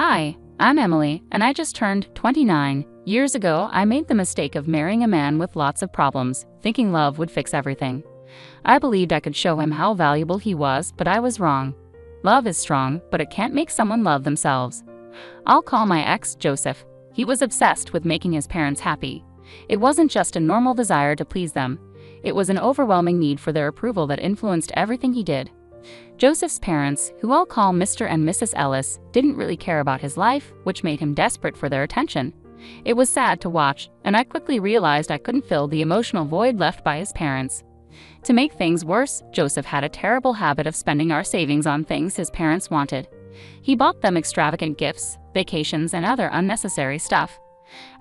Hi, I'm Emily, and I just turned 29. Years ago, I made the mistake of marrying a man with lots of problems, thinking love would fix everything. I believed I could show him how valuable he was, but I was wrong. Love is strong, but it can't make someone love themselves. I'll call my ex Joseph. He was obsessed with making his parents happy. It wasn't just a normal desire to please them. It was an overwhelming need for their approval that influenced everything he did. Joseph's parents, who I'll call Mr. and Mrs. Ellis, didn't really care about his life, which made him desperate for their attention. It was sad to watch, and I quickly realized I couldn't fill the emotional void left by his parents. To make things worse, Joseph had a terrible habit of spending our savings on things his parents wanted. He bought them extravagant gifts, vacations, and other unnecessary stuff.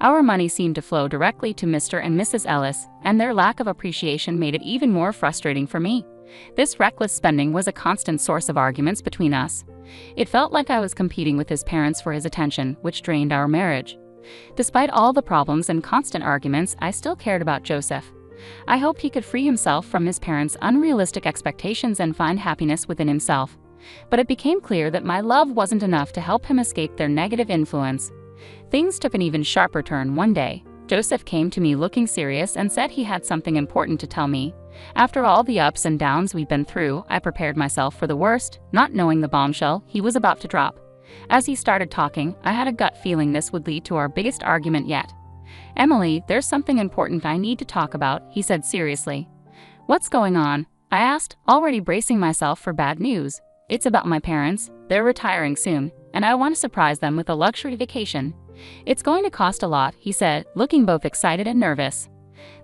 Our money seemed to flow directly to Mr. and Mrs. Ellis, and their lack of appreciation made it even more frustrating for me. This reckless spending was a constant source of arguments between us. It felt like I was competing with his parents for his attention, which drained our marriage. Despite all the problems and constant arguments, I still cared about Joseph. I hoped he could free himself from his parents' unrealistic expectations and find happiness within himself. But it became clear that my love wasn't enough to help him escape their negative influence. Things took an even sharper turn one day. Joseph came to me looking serious and said he had something important to tell me. After all the ups and downs we'd been through, I prepared myself for the worst, not knowing the bombshell he was about to drop. As he started talking, I had a gut feeling this would lead to our biggest argument yet. "Emily, there's something important I need to talk about," he said seriously. "What's going on?" I asked, already bracing myself for bad news. "It's about my parents. They're retiring soon, and I want to surprise them with a luxury vacation. It's going to cost a lot," he said, looking both excited and nervous.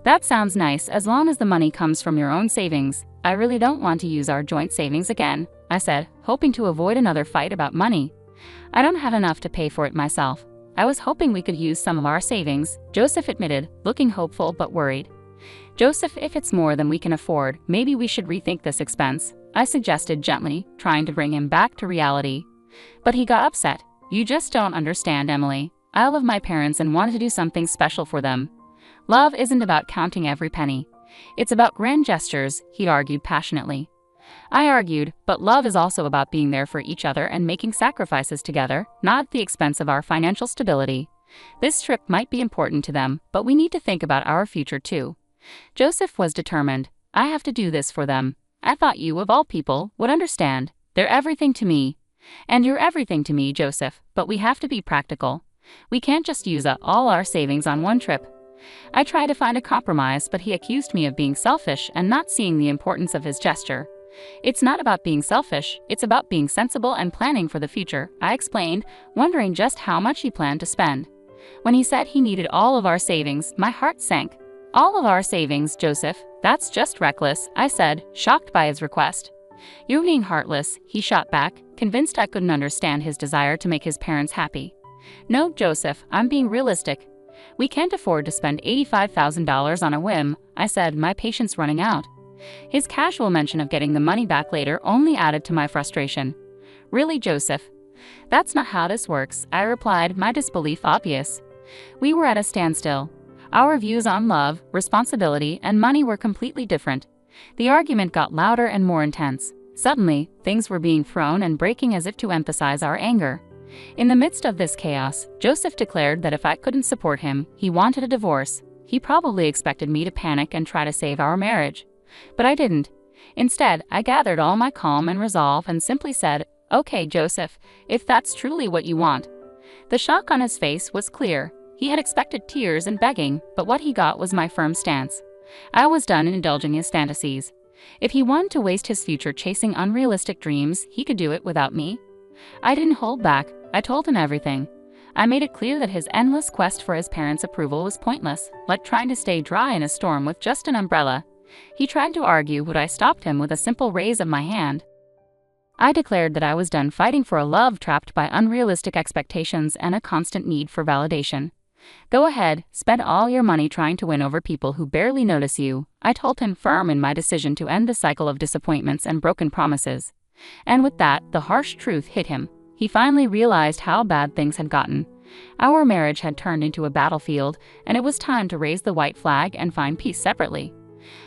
"That sounds nice as long as the money comes from your own savings. I really don't want to use our joint savings again," I said, hoping to avoid another fight about money. "I don't have enough to pay for it myself. I was hoping we could use some of our savings," Joseph admitted, looking hopeful but worried. "Joseph, if it's more than we can afford, maybe we should rethink this expense," I suggested gently, trying to bring him back to reality. But he got upset. "You just don't understand, Emily. I love my parents and wanted to do something special for them. Love isn't about counting every penny. It's about grand gestures," he argued passionately. I argued, but love is also about being there for each other and making sacrifices together, not at the expense of our financial stability. This trip might be important to them, but we need to think about our future too. Joseph was determined. "I have to do this for them. I thought you, of all people, would understand. They're everything to me." "And you're everything to me, Joseph, but we have to be practical. We can't just use up all our savings on one trip." I tried to find a compromise, but he accused me of being selfish and not seeing the importance of his gesture. "It's not about being selfish, it's about being sensible and planning for the future," I explained, wondering just how much he planned to spend. When he said he needed all of our savings, my heart sank. "All of our savings, Joseph? That's just reckless," I said, shocked by his request. "You're being heartless," he shot back, convinced I couldn't understand his desire to make his parents happy. "No, Joseph, I'm being realistic. We can't afford to spend $85,000 on a whim," I said, my patience running out. His casual mention of getting the money back later only added to my frustration. "Really, Joseph? That's not how this works," I replied, my disbelief obvious. We were at a standstill. Our views on love, responsibility, and money were completely different. The argument got louder and more intense. Suddenly, things were being thrown and breaking as if to emphasize our anger. In the midst of this chaos, Joseph declared that if I couldn't support him, he wanted a divorce. He probably expected me to panic and try to save our marriage. But I didn't. Instead, I gathered all my calm and resolve and simply said, "Okay, Joseph, if that's truly what you want." The shock on his face was clear. He had expected tears and begging, but what he got was my firm stance. I was done indulging his fantasies. If he wanted to waste his future chasing unrealistic dreams, he could do it without me. I didn't hold back. I told him everything. I made it clear that his endless quest for his parents' approval was pointless, like trying to stay dry in a storm with just an umbrella. He tried to argue, but I stopped him with a simple raise of my hand. I declared that I was done fighting for a love trapped by unrealistic expectations and a constant need for validation. "Go ahead, spend all your money trying to win over people who barely notice you," I told him, firm in my decision to end the cycle of disappointments and broken promises. And with that, the harsh truth hit him. He finally realized how bad things had gotten. Our marriage had turned into a battlefield, and it was time to raise the white flag and find peace separately.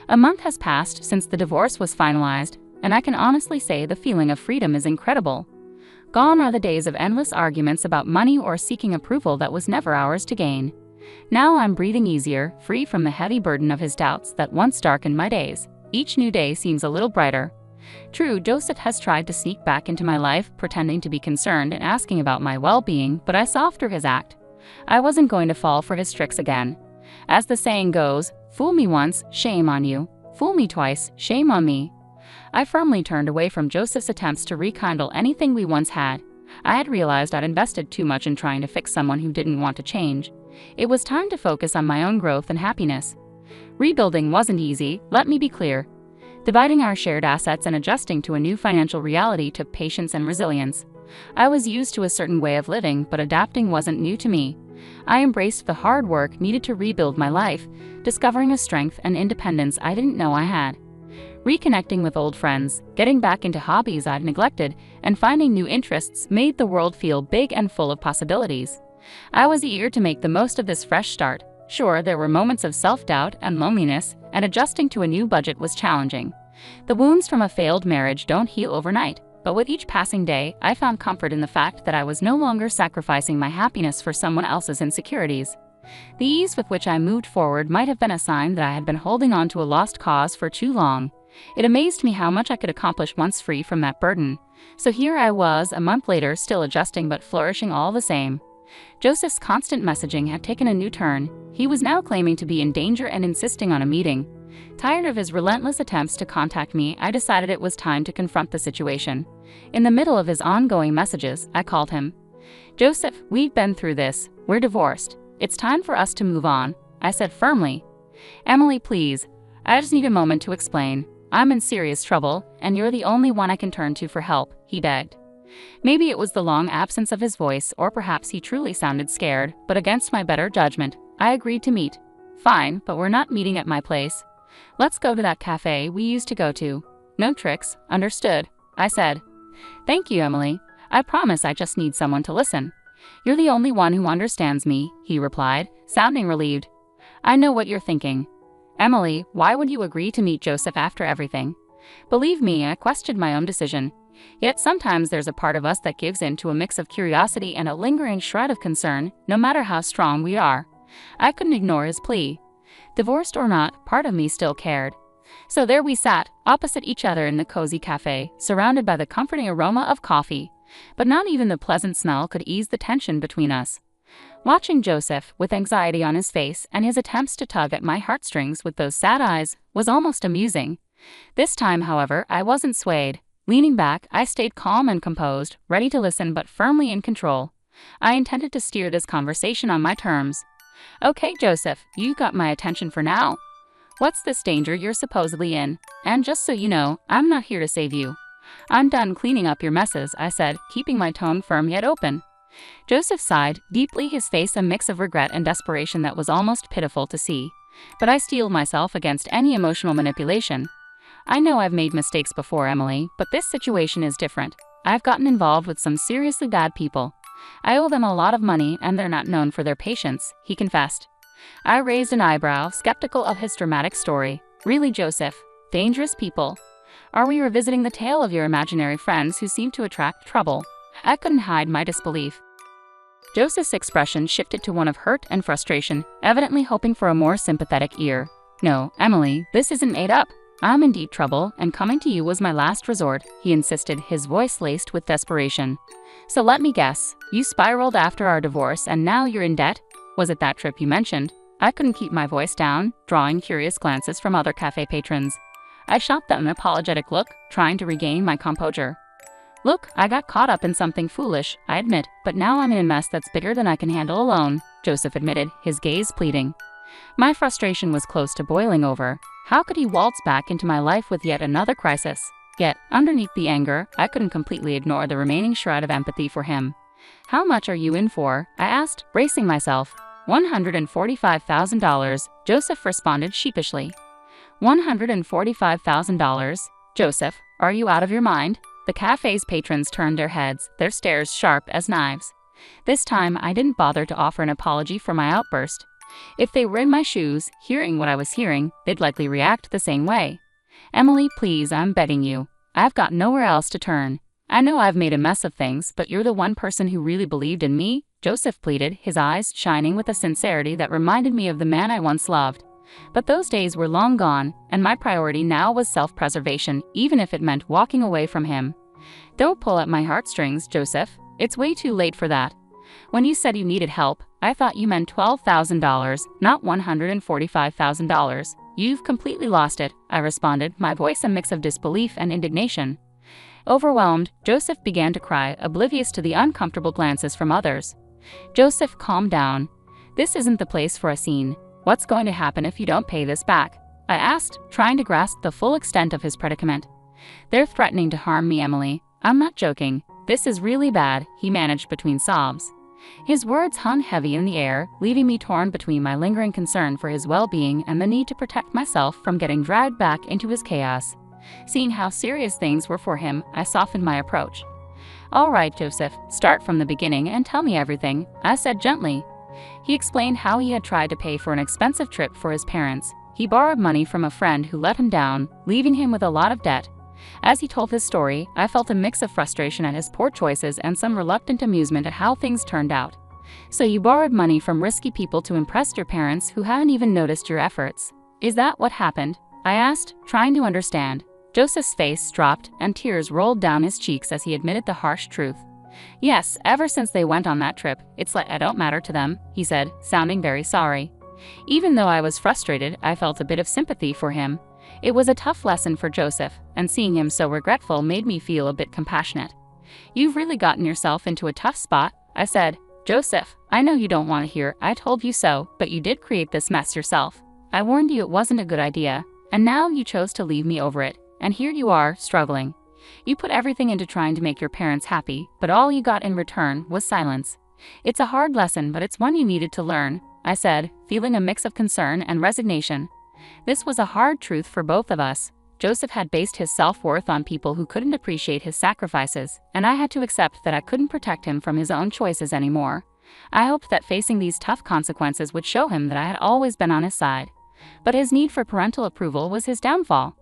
A month has passed since the divorce was finalized, and I can honestly say the feeling of freedom is incredible. Gone are the days of endless arguments about money or seeking approval that was never ours to gain. Now I'm breathing easier, free from the heavy burden of his doubts that once darkened my days. Each new day seems a little brighter. True, Joseph has tried to sneak back into my life, pretending to be concerned and asking about my well-being, but I saw through his act. I wasn't going to fall for his tricks again. As the saying goes, fool me once, shame on you. Fool me twice, shame on me. I firmly turned away from Joseph's attempts to rekindle anything we once had. I had realized I'd invested too much in trying to fix someone who didn't want to change. It was time to focus on my own growth and happiness. Rebuilding wasn't easy, let me be clear. Dividing our shared assets and adjusting to a new financial reality took patience and resilience. I was used to a certain way of living, but adapting wasn't new to me. I embraced the hard work needed to rebuild my life, discovering a strength and independence I didn't know I had. Reconnecting with old friends, getting back into hobbies I'd neglected, and finding new interests made the world feel big and full of possibilities. I was eager to make the most of this fresh start. Sure, there were moments of self-doubt and loneliness, and adjusting to a new budget was challenging. The wounds from a failed marriage don't heal overnight, but with each passing day, I found comfort in the fact that I was no longer sacrificing my happiness for someone else's insecurities. The ease with which I moved forward might have been a sign that I had been holding on to a lost cause for too long. It amazed me how much I could accomplish once free from that burden. So here I was, a month later, still adjusting but flourishing all the same. Joseph's constant messaging had taken a new turn. He was now claiming to be in danger and insisting on a meeting. Tired of his relentless attempts to contact me, I decided it was time to confront the situation. In the middle of his ongoing messages, I called him. "Joseph, we've been through this. We're divorced. It's time for us to move on," I said firmly. "Emily, please. I just need a moment to explain. I'm in serious trouble, and you're the only one I can turn to for help," he begged. Maybe it was the long absence of his voice, or perhaps he truly sounded scared, but against my better judgment, I agreed to meet. "Fine, but we're not meeting at my place. Let's go to that cafe we used to go to. No tricks, understood," I said. "Thank you, Emily. I promise I just need someone to listen." "You're the only one who understands me," he replied, sounding relieved. "I know what you're thinking. Emily, why would you agree to meet Joseph after everything?" Believe me, I questioned my own decision. Yet sometimes there's a part of us that gives in to a mix of curiosity and a lingering shred of concern, no matter how strong we are. I couldn't ignore his plea. Divorced or not, part of me still cared. So there we sat, opposite each other in the cozy cafe, surrounded by the comforting aroma of coffee. But not even the pleasant smell could ease the tension between us. Watching Joseph, with anxiety on his face and his attempts to tug at my heartstrings with those sad eyes, was almost amusing. This time, however, I wasn't swayed. Leaning back, I stayed calm and composed, ready to listen but firmly in control. I intended to steer this conversation on my terms. "Okay, Joseph, you got my attention for now. What's this danger you're supposedly in? And just so you know, I'm not here to save you. I'm done cleaning up your messes," I said, keeping my tone firm yet open. Joseph sighed, deeply, his face a mix of regret and desperation that was almost pitiful to see. But I steeled myself against any emotional manipulation. "I know I've made mistakes before, Emily, but this situation is different. I've gotten involved with some seriously bad people. I owe them a lot of money and they're not known for their patience," he confessed. I raised an eyebrow, skeptical of his dramatic story. "Really, Joseph? Dangerous people? Are we revisiting the tale of your imaginary friends who seem to attract trouble?" I couldn't hide my disbelief. Joseph's expression shifted to one of hurt and frustration, evidently hoping for a more sympathetic ear. "No, Emily, this isn't made up. I'm in deep trouble, and coming to you was my last resort," he insisted, his voice laced with desperation. "So let me guess, you spiraled after our divorce and now you're in debt? Was it that trip you mentioned?" I couldn't keep my voice down, drawing curious glances from other cafe patrons. I shot them an apologetic look, trying to regain my composure. "Look, I got caught up in something foolish, I admit, but now I'm in a mess that's bigger than I can handle alone," Joseph admitted, his gaze pleading. My frustration was close to boiling over. How could he waltz back into my life with yet another crisis? Yet, underneath the anger, I couldn't completely ignore the remaining shred of empathy for him. "How much are you in for?" I asked, bracing myself. $145,000, Joseph responded sheepishly. $145,000? Joseph, are you out of your mind? The cafe's patrons turned their heads, their stares sharp as knives. This time, I didn't bother to offer an apology for my outburst. If they were in my shoes, hearing what I was hearing, they'd likely react the same way. "Emily, please, I'm begging you. I've got nowhere else to turn." I know I've made a mess of things, but you're the one person who really believed in me," Joseph pleaded, his eyes shining with a sincerity that reminded me of the man I once loved. But those days were long gone, and my priority now was self-preservation, even if it meant walking away from him. "Don't pull at my heartstrings, Joseph. It's way too late for that. When you said you needed help, I thought you meant $12,000, not $145,000. You've completely lost it," I responded, my voice a mix of disbelief and indignation. Overwhelmed, Joseph began to cry, oblivious to the uncomfortable glances from others. "Joseph, calm down. This isn't the place for a scene. What's going to happen if you don't pay this back?" I asked, trying to grasp the full extent of his predicament. "They're threatening to harm me, Emily. I'm not joking. This is really bad," he managed between sobs. His words hung heavy in the air, leaving me torn between my lingering concern for his well-being and the need to protect myself from getting dragged back into his chaos. Seeing how serious things were for him, I softened my approach. "All right, Joseph, start from the beginning and tell me everything," I said gently. He explained how he had tried to pay for an expensive trip for his parents. He borrowed money from a friend who let him down, leaving him with a lot of debt. As he told his story, I felt a mix of frustration at his poor choices and some reluctant amusement at how things turned out. "So you borrowed money from risky people to impress your parents who hadn't even noticed your efforts. Is that what happened?" I asked, trying to understand. Joseph's face dropped and tears rolled down his cheeks as he admitted the harsh truth. "Yes, ever since they went on that trip, it's like I don't matter to them," he said, sounding very sorry. Even though I was frustrated, I felt a bit of sympathy for him. It was a tough lesson for Joseph, and seeing him so regretful made me feel a bit compassionate. "You've really gotten yourself into a tough spot," I said. "Joseph, I know you don't want to hear I told you so, but you did create this mess yourself. I warned you it wasn't a good idea, and now you chose to leave me over it, and here you are, struggling. You put everything into trying to make your parents happy, but all you got in return was silence. It's a hard lesson, but it's one you needed to learn," I said, feeling a mix of concern and resignation. This was a hard truth for both of us. Joseph had based his self-worth on people who couldn't appreciate his sacrifices, and I had to accept that I couldn't protect him from his own choices anymore. I hoped that facing these tough consequences would show him that I had always been on his side. But his need for parental approval was his downfall.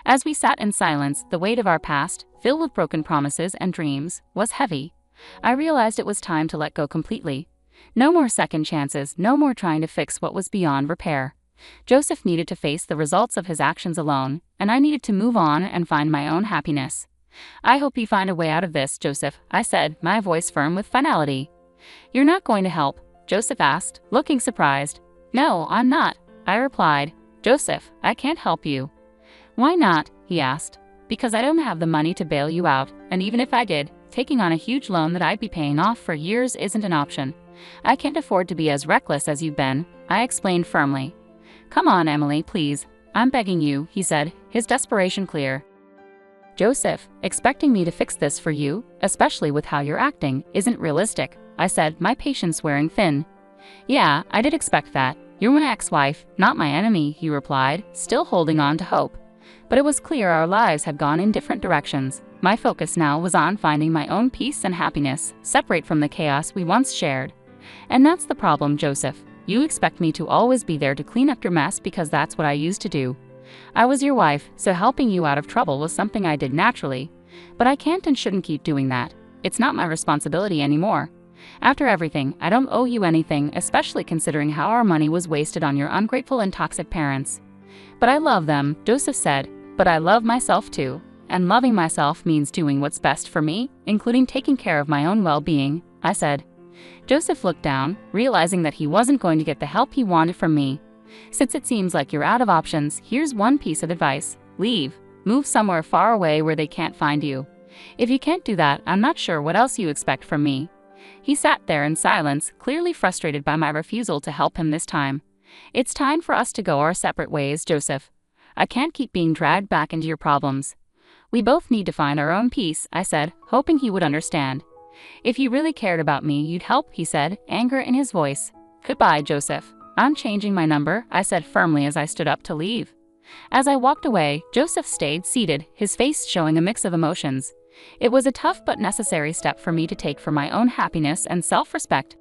As we sat in silence, the weight of our past, filled with broken promises and dreams, was heavy. I realized it was time to let go completely. No more second chances, no more trying to fix what was beyond repair. Joseph needed to face the results of his actions alone, and I needed to move on and find my own happiness. "I hope you find a way out of this, Joseph," I said, my voice firm with finality. "You're not going to help?" Joseph asked, looking surprised. "No, I'm not," I replied. "Joseph, I can't help you." "Why not?" he asked. "Because I don't have the money to bail you out, and even if I did, taking on a huge loan that I'd be paying off for years isn't an option. I can't afford to be as reckless as you've been," I explained firmly. "Come on, Emily, please. I'm begging you," he said, his desperation clear. "Joseph, expecting me to fix this for you, especially with how you're acting, isn't realistic," I said, my patience wearing thin. "Yeah, I did expect that. You're my ex-wife, not my enemy," he replied, still holding on to hope. But it was clear our lives had gone in different directions. My focus now was on finding my own peace and happiness, separate from the chaos we once shared. "And that's the problem, Joseph. You expect me to always be there to clean up your mess because that's what I used to do. I was your wife, so helping you out of trouble was something I did naturally. But I can't and shouldn't keep doing that. It's not my responsibility anymore. After everything, I don't owe you anything, especially considering how our money was wasted on your ungrateful and toxic parents." "But I love them," Joseph said. "But I love myself too. And loving myself means doing what's best for me, including taking care of my own well-being," I said. Joseph looked down, realizing that he wasn't going to get the help he wanted from me. "Since it seems like you're out of options, here's one piece of advice. Leave. Move somewhere far away where they can't find you. If you can't do that, I'm not sure what else you expect from me." He sat there in silence, clearly frustrated by my refusal to help him this time. "It's time for us to go our separate ways, Joseph. I can't keep being dragged back into your problems. We both need to find our own peace," I said, hoping he would understand. "If you really cared about me, you'd help," he said, anger in his voice. "Goodbye, Joseph. I'm changing my number," I said firmly as I stood up to leave. As I walked away, Joseph stayed seated, his face showing a mix of emotions. It was a tough but necessary step for me to take for my own happiness and self-respect.